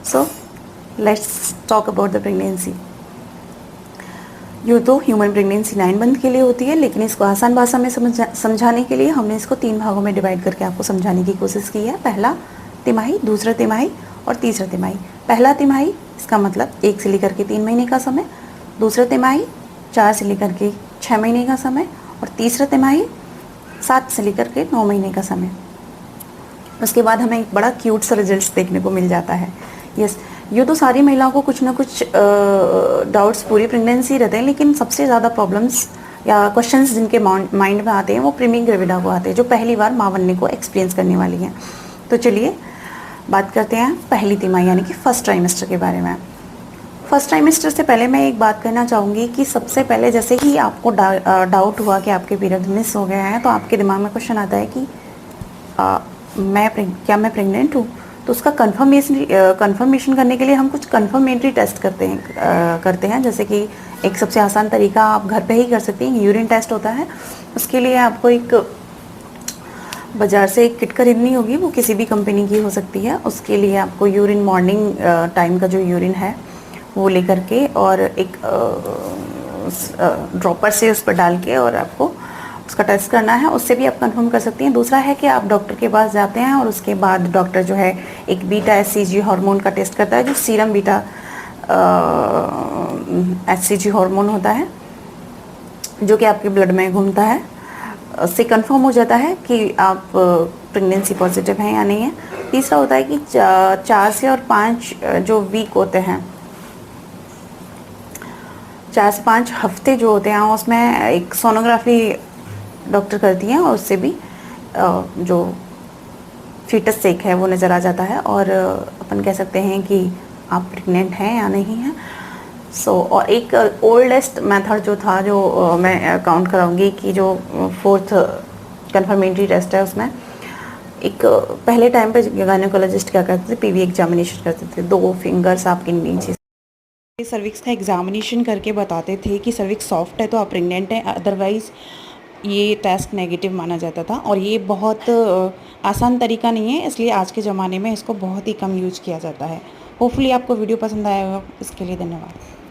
So let's talk about the pregnancy. यूँ तो human pregnancy 9 month के लिए होती है, लेकिन इसको आसान भाषा में समझाने के लिए हमने इसको 3 भागों में डिवाइड करके आपको समझाने की कोशिश की है। पहला तिमाही, दूसरा तिमाही और तीसरा तिमाही। पहला तिमाही इसका मतलब 1 से लेकर के 3 महीने का समय, दूसरा तिमाही 4 से लेकर के 6 महीने का समय और तीसरा तिमाही 7 से लेकर के 9 महीने का समय। उसके बाद हमें एक बड़ा क्यूट सा रिजल्ट्स देखने को मिल जाता है। यस, ये तो सारी महिलाओं को कुछ ना कुछ डाउट्स पूरी प्रेगनेंसी रहते हैं, लेकिन सबसे ज़्यादा प्रॉब्लम्स या क्वेश्चंस जिनके माइंड में आते हैं वो प्रीमी ग्रेविडा को आते हैं, जो पहली बार माँ बनने को एक्सपीरियंस करने वाली हैं। तो चलिए बात करते हैं पहली तिमाही यानी कि फर्स्ट ट्राइमेस्टर के बारे में। फर्स्ट ट्राइमेस्टर से पहले मैं एक बात कहना चाहूँगी कि सबसे पहले जैसे ही आपको डाउट हुआ कि आपके पीरियड मिस हो गए हैं, तो आपके दिमाग में क्वेश्चन आता है कि क्या मैं प्रेग्नेंट हूँ। तो उसका कंफर्मेशन करने के लिए हम कुछ कंफर्मेटरी टेस्ट करते हैं, जैसे कि एक सबसे आसान तरीका आप घर पे ही कर सकते हैं, यूरिन टेस्ट होता है। उसके लिए आपको एक बाज़ार से एक किट खरीदनी होगी, वो किसी भी कंपनी की हो सकती है। उसके लिए आपको यूरिन मॉर्निंग टाइम का जो यूरिन है वो लेकर के और एक ड्रॉपर से उस पर डाल के और आपको उसका टेस्ट करना है। उससे भी आप कंफर्म कर सकती हैं। दूसरा है कि आप डॉक्टर के पास जाते हैं और उसके बाद डॉक्टर जो है एक बीटा एचसीजी हार्मोन का टेस्ट करता है, जो सीरम बीटा एचसीजी हार्मोन होता है, जो कि आपके ब्लड में घूमता है। उससे कंफर्म हो जाता है कि आप प्रेगनेंसी पॉजिटिव हैं या नहीं है। तीसरा होता है कि 4 से और 5 जो वीक होते हैं, 4 से 5 हफ्ते जो होते हैं, उसमें एक सोनोग्राफी डॉक्टर करती हैं और उससे भी जो फीटस सेक है वो नज़र आ जाता है और अपन कह सकते हैं कि आप प्रेग्नेंट हैं या नहीं हैं। और एक ओल्डेस्ट मेथड जो था, जो मैं काउंट कराऊंगी कि जो 4th कंफर्मेटरी टेस्ट है, उसमें एक पहले टाइम पे गायनेकोलॉजिस्ट क्या करते थे, पीवी एग्जामिनेशन करते थे। 2 फिंगर्स आपके नीचे सर्विक्स का एग्जामिनेशन करके बताते थे कि सर्विक्स सॉफ्ट है तो आप प्रेग्नेंट हैं, अदरवाइज़ ये टेस्ट नेगेटिव माना जाता था। और ये बहुत आसान तरीका नहीं है, इसलिए आज के ज़माने में इसको बहुत ही कम यूज किया जाता है। होपफुली आपको वीडियो पसंद आया होगा। इसके लिए धन्यवाद।